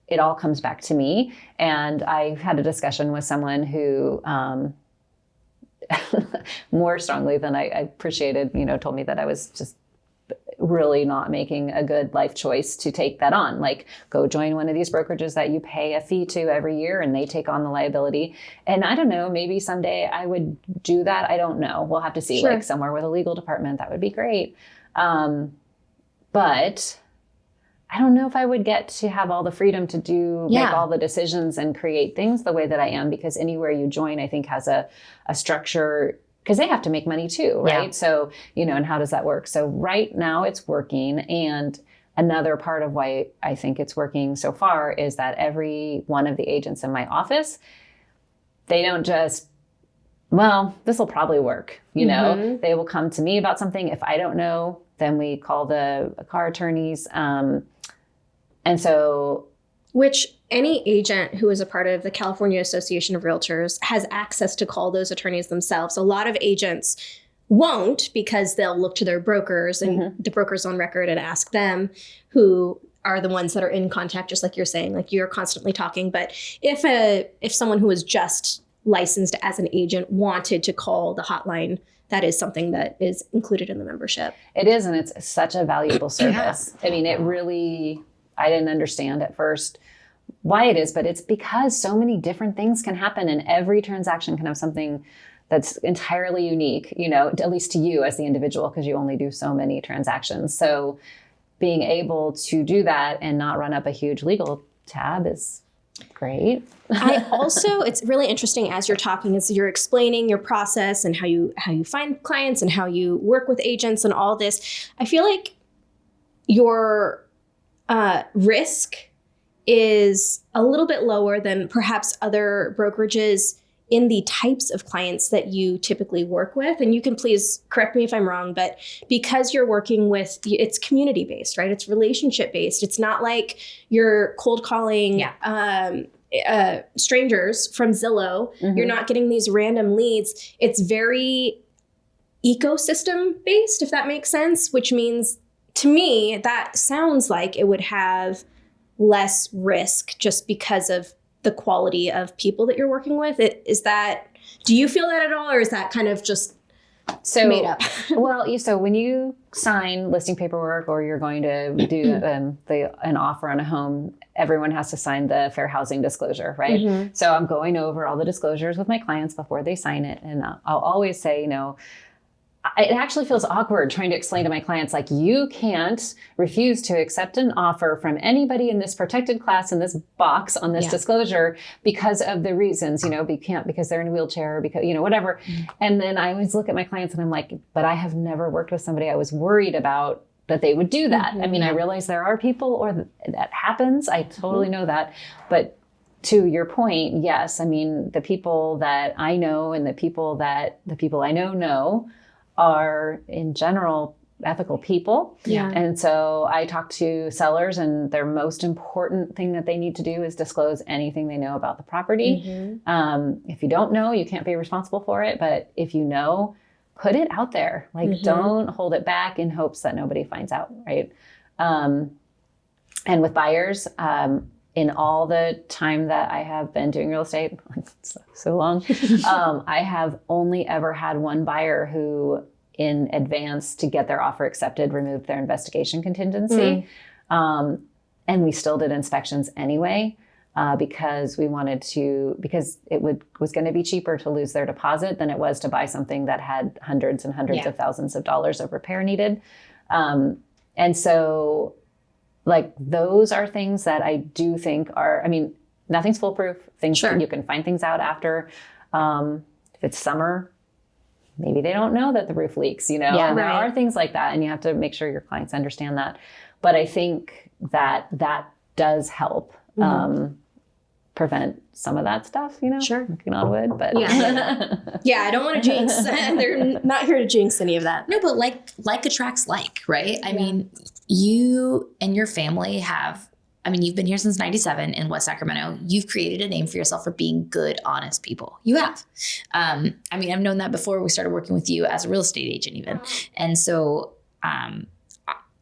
it all comes back to me. And I had a discussion with someone who, more strongly than I appreciated, told me that I was just really not making a good life choice to take that on. Like, go join one of these brokerages that you pay a fee to every year and they take on the liability. And I don't know, maybe someday I would do that. I don't know. We'll have to see. Like somewhere with a legal department, that would be great. But I don't know if I would get to have all the freedom to make all the decisions and create things the way that I am, because anywhere you join, I think, has a structure, because they have to make money too, right? Yeah. So, and how does that work? So right now it's working. And another part of why I think it's working so far is that every one of the agents in my office, they don't just, well, this will probably work. They will come to me about something. If I don't know, then we call the car attorneys. And so, which any agent who is a part of the California Association of Realtors has access to call those attorneys themselves. A lot of agents won't, because they'll look to their brokers and the brokers on record and ask them, who are the ones that are in contact, just like you're saying, like you're constantly talking. But if someone who is just licensed as an agent wanted to call the hotline, that is something that is included in the membership. It is, and it's such a valuable service. I mean, it really, I didn't understand at first why it is, but it's because so many different things can happen, and every transaction can have something that's entirely unique, at least to you as the individual, because you only do so many transactions. So being able to do that and not run up a huge legal tab is great. I also, it's really interesting as you're talking, as you're explaining your process and how you find clients and how you work with agents and all this. I feel like your risk is a little bit lower than perhaps other brokerages in the types of clients that you typically work with. And you can please correct me if I'm wrong, but because you're working with, it's community-based, right? It's relationship-based. It's not like you're cold calling strangers from Zillow. You're not getting these random leads. It's very ecosystem-based, if that makes sense, which means to me, that sounds like it would have less risk just because of the quality of people that you're working with. Do you feel that at all, or is that kind of just made up? Well, so when you sign listing paperwork or you're going to do an offer on a home, everyone has to sign the fair housing disclosure, right? So I'm going over all the disclosures with my clients before they sign it. And I'll always say, it actually feels awkward trying to explain to my clients, like, you can't refuse to accept an offer from anybody in this protected class in this box on this disclosure because of the reasons, because they're in a wheelchair or because, whatever. And then I always look at my clients and I'm like, but I have never worked with somebody I was worried about that they would do that. I mean, I realize there are people that happens. I totally know that. But to your point, yes, I mean, the people that I know and the people I know are in general ethical people. Yeah. And so I talk to sellers, and their most important thing that they need to do is disclose anything they know about the property. If you don't know, you can't be responsible for it. But if you know, put it out there. Like, don't hold it back in hopes that nobody finds out, right? And with buyers, in all the time that I have been doing real estate, so long, I have only ever had one buyer who, in advance to get their offer accepted, removed their investigation contingency. And we still did inspections anyway, because it was going to be cheaper to lose their deposit than it was to buy something that had hundreds and hundreds of thousands of dollars of repair needed. And so, like, those are things that I do think are, I mean, nothing's foolproof. You can find things out after. If it's summer, maybe they don't know that the roof leaks, and there are things like that, and you have to make sure your clients understand that. But I think that does help prevent some of that stuff, knocking on wood. But I don't want to jinx. They're not here to jinx any of that. No, but like attracts like, right? I mean, you and your family you've been here since 97 in West Sacramento. You've created a name for yourself for being good, honest people. You have. I've known that before we started working with you as a real estate agent even. And so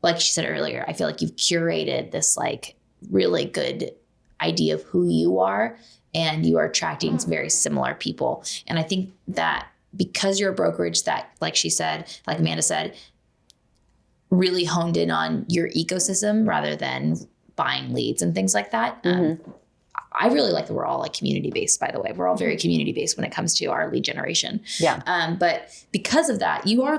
like she said earlier, I feel like you've curated this like really good idea of who you are, and you are attracting very similar people. And I think that because you're a brokerage that, like she said, like Amanda said, really honed in on your ecosystem rather than buying leads and things like that. I really like that we're all like community-based, by the way. We're all very community-based when it comes to our lead generation. Yeah. But because of that, you are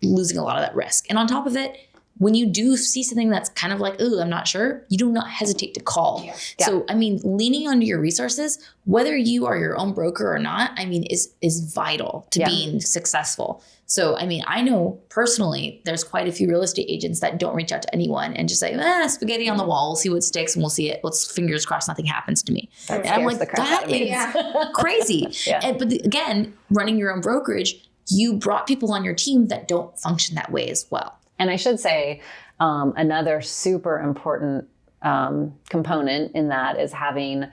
losing a lot of that risk. And on top of it, when you do see something that's kind of like, ooh, I'm not sure, you do not hesitate to call. Yeah. So, I mean, leaning onto your resources, whether you are your own broker or not, I mean, is vital to being successful. So, I mean, I know personally, there's quite a few real estate agents that don't reach out to anyone and just say, spaghetti on the wall, we'll see what sticks and we'll see it. Let's fingers crossed nothing happens to me. That and I'm like, that is crazy. But again, running your own brokerage, you brought people on your team that don't function that way as well. And I should say another super important component in that is having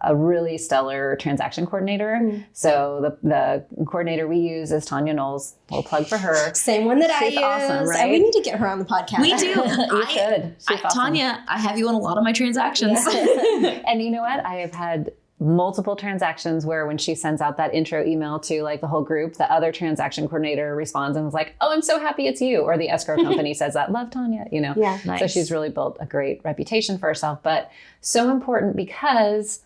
a really stellar transaction coordinator. So the coordinator we use is Tanya Knowles. We'll plug for her. Same one that I use. She's awesome, right? And we need to get her on the podcast. We do. You should. She's awesome. Tanya, I have you on a lot of my transactions. And you know what? I have had multiple transactions where when she sends out that intro email to like the whole group, the other transaction coordinator responds and was like, oh, I'm so happy it's you. Or the escrow company says that, love Tanya, you know? Yeah. Nice. So she's really built a great reputation for herself, but so important because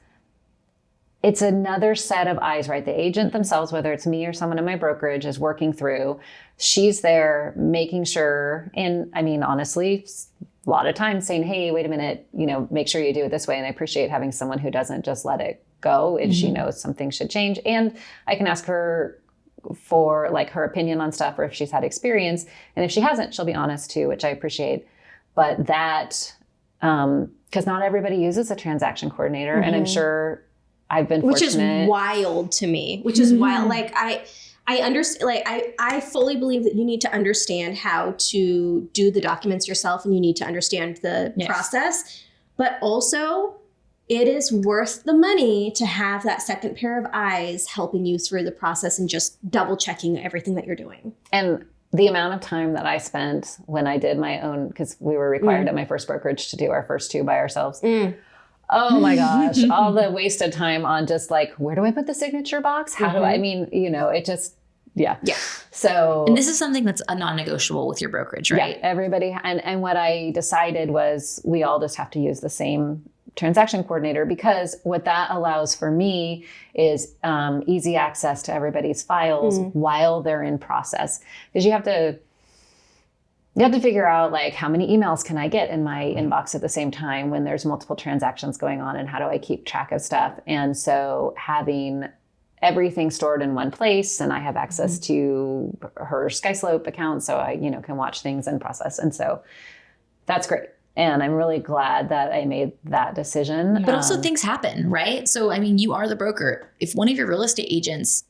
it's another set of eyes, right? The agent themselves, whether it's me or someone in my brokerage, is working through. She's there making sure, and I mean, honestly, a lot of times saying, hey, wait a minute, you know, make sure you do it this way. And I appreciate having someone who doesn't just let it go if she knows something should change. And I can ask her for like her opinion on stuff or if she's had experience. And if she hasn't, she'll be honest too, which I appreciate. But that, because not everybody uses a transaction coordinator. And I'm sure I've been fortunate. Which is wild to me, which is wild. Like I understand, like I fully believe that you need to understand how to do the documents yourself and you need to understand the process, but also it is worth the money to have that second pair of eyes helping you through the process and just double checking everything that you're doing. And the amount of time that I spent when I did my own, because we were required at my first brokerage to do our first two by ourselves. Oh my gosh, all the wasted time on just like, where do I put the signature box? How do I mean, you know, it just, yeah. So, and this is something that's a non-negotiable with your brokerage, right? Yeah, everybody. And what I decided was we all just have to use the same transaction coordinator, because what that allows for me is easy access to everybody's files while they're in process. Because you have to figure out like how many emails can I get in my inbox at the same time when there's multiple transactions going on, and how do I keep track of stuff? And so having everything stored in one place, and I have access to her SkySlope account, so I, you know, can watch things and process. And so that's great. And I'm really glad that I made that decision. But also things happen, right? So, I mean, you are the broker. If one of your real estate agents,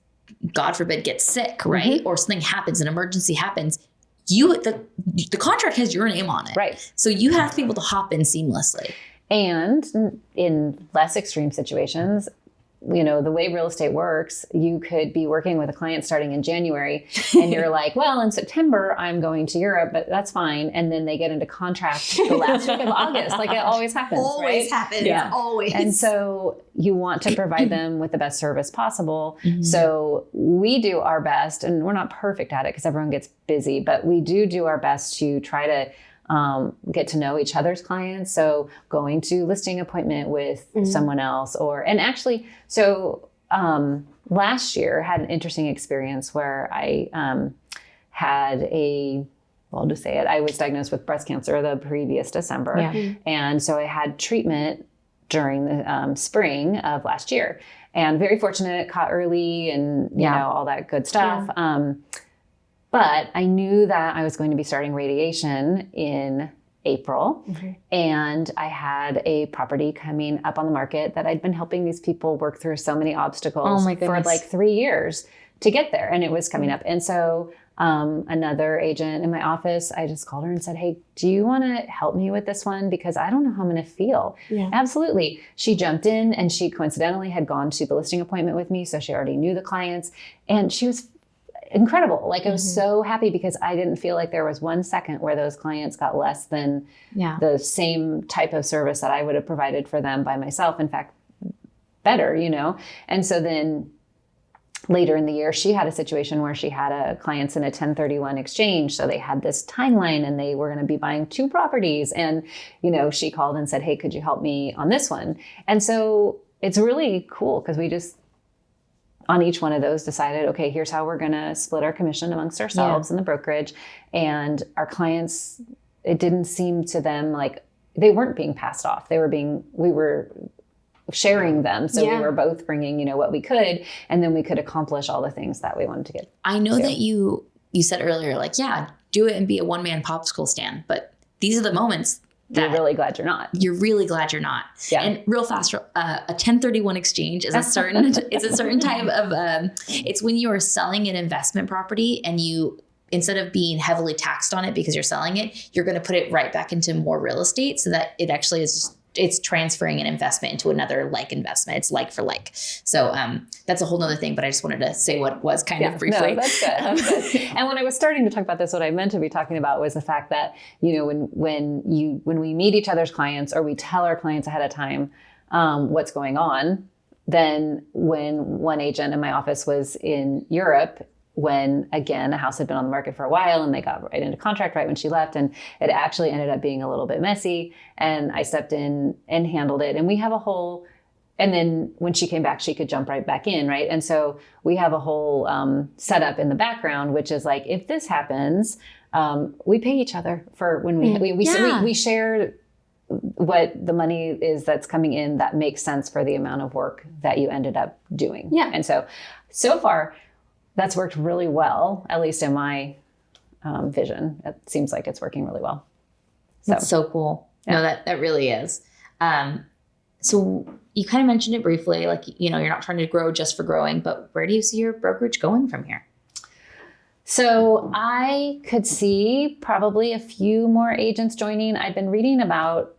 God forbid, gets sick, right? Or something happens, an emergency happens, the contract has your name on it. Right. So you have to be able to hop in seamlessly. And in less extreme situations, you know, the way real estate works, you could be working with a client starting in January and you're like, well, in September, I'm going to Europe, but that's fine. And then they get into contract the last week of August. Like it always happens. Always happens. Yeah. Always. And so you want to provide them with the best service possible. So we do our best, and we're not perfect at it because everyone gets busy, but we do our best to try to get to know each other's clients. So going to listing appointment with someone else, last year had an interesting experience where I had I'll just say it. I was diagnosed with breast cancer the previous December. Yeah. And so I had treatment during the spring of last year, and very fortunate, caught early and, you know, all that good stuff. Yeah. But I knew that I was going to be starting radiation in April, and I had a property coming up on the market that I'd been helping these people work through so many obstacles for like 3 years to get there, and it was coming up. And so another agent in my office, I just called her and said, hey, do you want to help me with this one? Because I don't know how I'm going to feel. Yeah. Absolutely. She jumped in, and she coincidentally had gone to the listing appointment with me, so she already knew the clients, and she was incredible. Like I was so happy because I didn't feel like there was 1 second where those clients got less than the same type of service that I would have provided for them by myself. In fact, better, And so then later in the year, she had a situation where she had clients in a 1031 exchange. So they had this timeline and they were going to be buying 2 properties. And, she called and said, hey, could you help me on this one? And so it's really cool because we just, on each one of those, decided, okay, here's how we're going to split our commission amongst ourselves in the brokerage. And our clients, it didn't seem to them like they weren't being passed off. We were sharing them. So we were both bringing, what we could, and then we could accomplish all the things that we wanted to get. I know that you said earlier, like, do it and be a one-man popsicle stand. But these are the moments that you're really glad you're not. You're really glad you're not. Yeah. And real fast, a 1031 exchange is a certain type of, it's when you are selling an investment property and you, instead of being heavily taxed on it because you're selling it, you're going to put it right back into more real estate so that it actually is just, it's transferring an investment into another like investment. It's like for like. So that's a whole nother thing, but I just wanted to say what was kind of briefly. No, that's good. That's good. And when I was starting to talk about this, what I meant to be talking about was the fact that, when we meet each other's clients or we tell our clients ahead of time what's going on, then when one agent in my office was in Europe, when, again, a house had been on the market for a while and they got right into contract right when she left, and it actually ended up being a little bit messy, and I stepped in and handled it. And we have and then when she came back, she could jump right back in, right? And so we have a whole setup in the background, which is like, if this happens, we pay each other for when we share what the money is that's coming in that makes sense for the amount of work that you ended up doing. Yeah. And so far, that's worked really well, at least in my vision. It seems like it's working really well. That's so cool. Yeah. No, that really is. So you kind of mentioned it briefly, like, you're not trying to grow just for growing, but where do you see your brokerage going from here? So I could see probably a few more agents joining. I've been reading about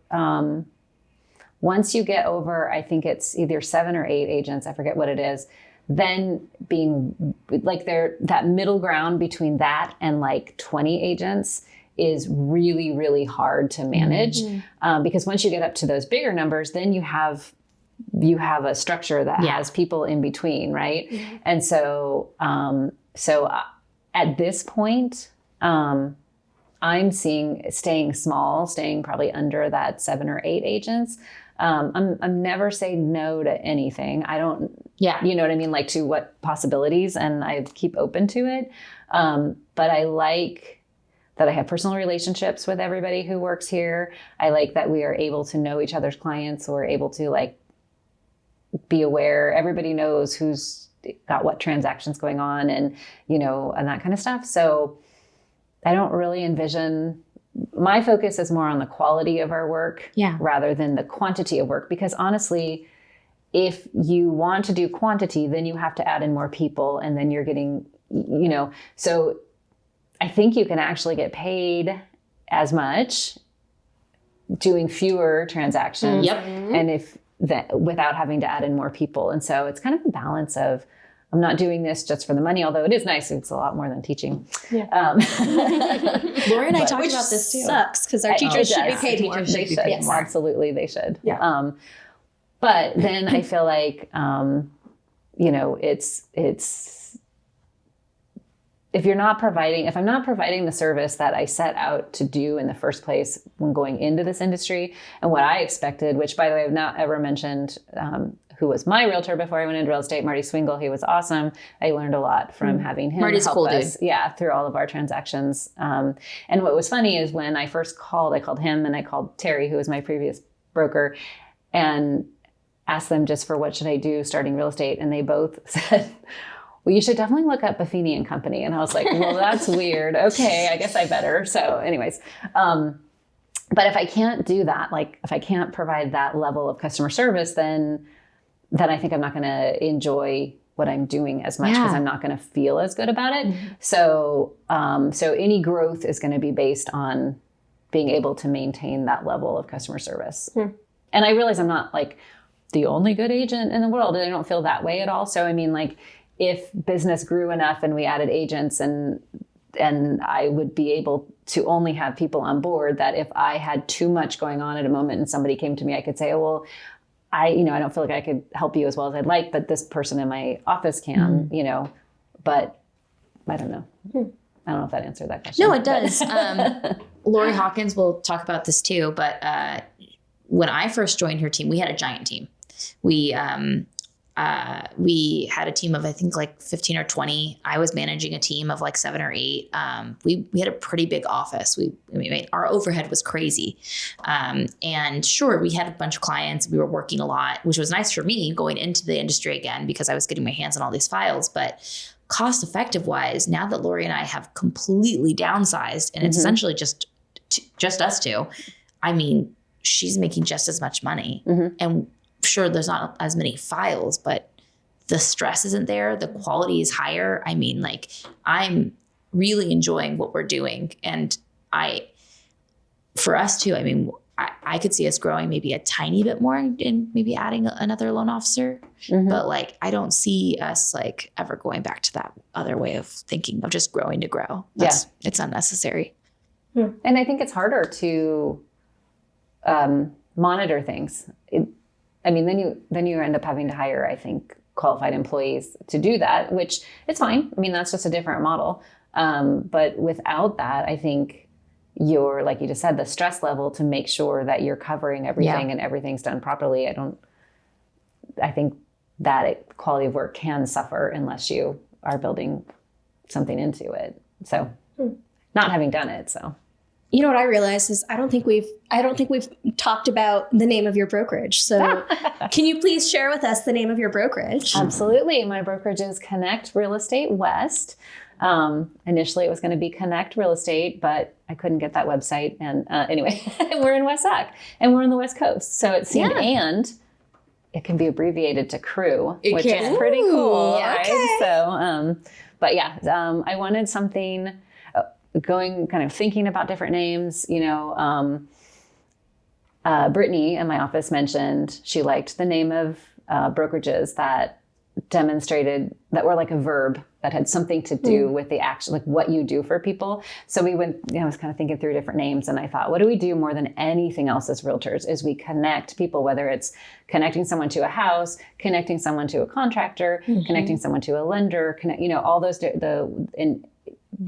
once you get over, I think it's either 7 or 8 agents, I forget what it is, then being like that middle ground between that and like 20 agents is really, really hard to manage. Because once you get up to those bigger numbers, then you have a structure that has people in between, right? And so at this point, I'm staying small, staying probably under that 7 or 8 agents. I'm never saying no to anything. I don't, you know what I mean? Like to what possibilities, and I keep open to it. But I like that I have personal relationships with everybody who works here. I like that we are able to know each other's clients. We're able to like be aware. Everybody knows who's got what transactions going on and that kind of stuff. So I don't really envision, my focus is more on the quality of our work rather than the quantity of work. Because honestly, if you want to do quantity, then you have to add in more people, and then you're getting, so I think you can actually get paid as much doing fewer transactions. And without having to add in more people. And so it's kind of a balance of, I'm not doing this just for the money, although it is nice. It's a lot more than teaching. Lori and I talked about this too. Sucks because our teachers should be paid more. They should. Yes. Absolutely, they should. Yeah. But then I feel like, it's if I'm not providing the service that I set out to do in the first place when going into this industry, and what I expected, which by the way, I've not ever mentioned, who was my realtor before I went into real estate, Marty Swingle. He was awesome. I learned a lot from having him Marty's help cool, us, dude. through all of our transactions. And what was funny is when I first called, I called him and I called Terry, who was my previous broker, and asked them just for what should I do starting real estate. And they both said, well, you should definitely look up Buffini and Company. And I was like, well, that's weird. Okay, I guess I better. So anyways, but if I can't do that, like if I can't provide that level of customer service, then I think I'm not going to enjoy what I'm doing as much because I'm not going to feel as good about it. So any growth is going to be based on being able to maintain that level of customer service. And I realize I'm not like the only good agent in the world, and I don't feel that way at all. So I mean, like, if business grew enough and we added agents and I would be able to only have people on board, that if I had too much going on at a moment and somebody came to me, I could say, oh, well, I don't feel like I could help you as well as I'd like, but this person in my office can, but I don't know. I don't know if that answered that question. No, it does. Lori Hawkins will talk about this too, but when I first joined her team, we had a giant team. We had a team of, I think, like 15 or 20. I was managing a team of like 7 or 8. We had a pretty big office. Our overhead was crazy. And sure, we had a bunch of clients. We were working a lot, which was nice for me going into the industry again, because I was getting my hands on all these files. But cost effective wise, now that Lori and I have completely downsized and it's essentially just us two, I mean, she's making just as much money. And sure, there's not as many files, but the stress isn't there. The quality is higher. I mean, like, I'm really enjoying what we're doing. And for us too, I mean, I could see us growing maybe a tiny bit more and maybe adding another loan officer. But like, I don't see us like ever going back to that other way of thinking of just growing to grow. It's unnecessary. And I think it's harder to monitor things. Then you end up having to hire, I think, qualified employees to do that, which it's fine. I mean, that's just a different model. But without that, I think like you just said, the stress level to make sure that you're covering everything and everything's done properly. I think that quality of work can suffer unless you are building something into it. So not having done it. So. You know what I realized is I don't think we've talked about the name of your brokerage. So can you please share with us the name of your brokerage? Absolutely. My brokerage is Connect Real Estate West. Initially it was going to be Connect Real Estate, but I couldn't get that website. And anyway, we're in West Sac and we're on the West Coast. So it seemed, and it can be abbreviated to Crew, which is pretty cool. Yeah, right? okay. So, but yeah, I wanted something thinking about different names, Brittany in my office mentioned she liked the name of brokerages that demonstrated that were like a verb that had something to do with the action, like what you do for people. So we went, I was kind of thinking through different names, and I thought, what do we do more than anything else as realtors is we connect people, whether it's connecting someone to a house, connecting someone to a contractor, connecting someone to a lender, all those,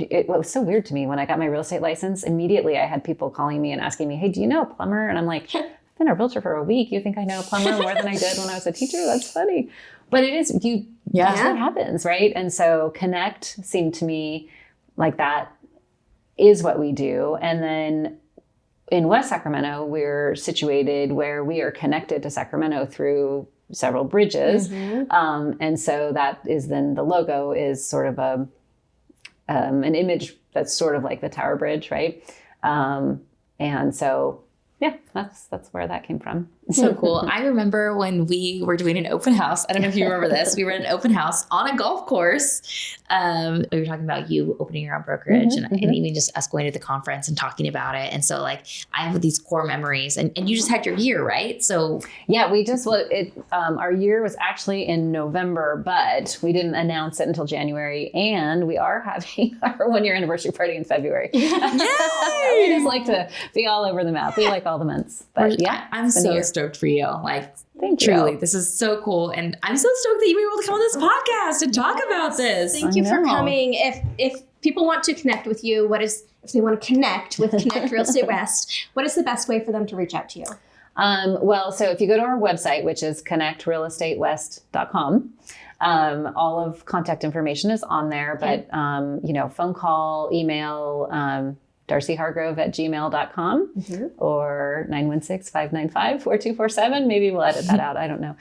it was so weird to me when I got my real estate license. Immediately I had people calling me and asking me, hey, do you know a plumber? And I'm like, I've been a realtor for a week. You think I know a plumber more than I did when I was a teacher? That's funny. But it is, that's what happens, right? And so Connect seemed to me like that is what we do. And then in West Sacramento, we're situated where we are connected to Sacramento through several bridges. And so that is then the logo is sort of an image that's sort of like the Tower Bridge, right? And so, that's where that came from. So cool. I remember when we were doing an open house. I don't know if you remember this. We were at an open house on a golf course. We were talking about you opening your own brokerage and even just us going to the conference and talking about it. And so like, I have these core memories and you just had your year, right? So yeah, our year was actually in November, but we didn't announce it until January. And we are having our 1-year anniversary party in February. We just like to be all over the map. We like all the months, but I'm so stoked for you. Like, thank you. Truly, this is so cool. And I'm so stoked that you were able to come on this podcast and talk about this. Thank you for coming. If people want to connect with you, if they want to connect with Connect Real Estate West, what is the best way for them to reach out to you? So if you go to our website, which is connectrealestatewest.com, all of contact information is on there, but, phone call, email, Darcy Hargrove at gmail.com or 916-595-4247. Maybe we'll edit that out. I don't know.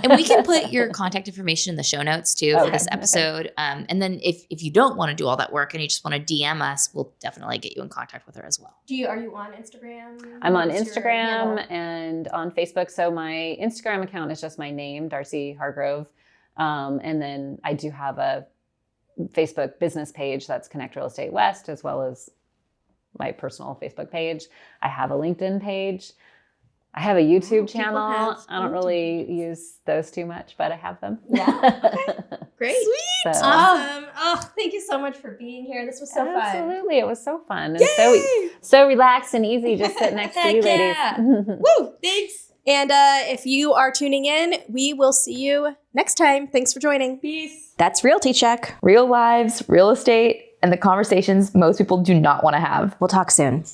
And we can put your contact information in the show notes too for this episode. And then if you don't want to do all that work and you just want to DM us, we'll definitely get you in contact with her as well. Are you on Instagram? I'm on Instagram and on Facebook. So my Instagram account is just my name, Darcy Hargrove. And then I do have a Facebook business page that's Connect Real Estate West, as well as my personal Facebook page. I have a LinkedIn page. I have a YouTube channel. I don't really use those too much, but I have them. Yeah. Okay. Great. Sweet. So. Awesome. Oh, thank you so much for being here. This was so fun. Absolutely. It was so fun. And so relaxed and easy just sit next to you ladies. Woo! Thanks. And if you are tuning in, we will see you next time. Thanks for joining. Peace. That's Realty Check. Real lives, real estate, and the conversations most people do not want to have. We'll talk soon.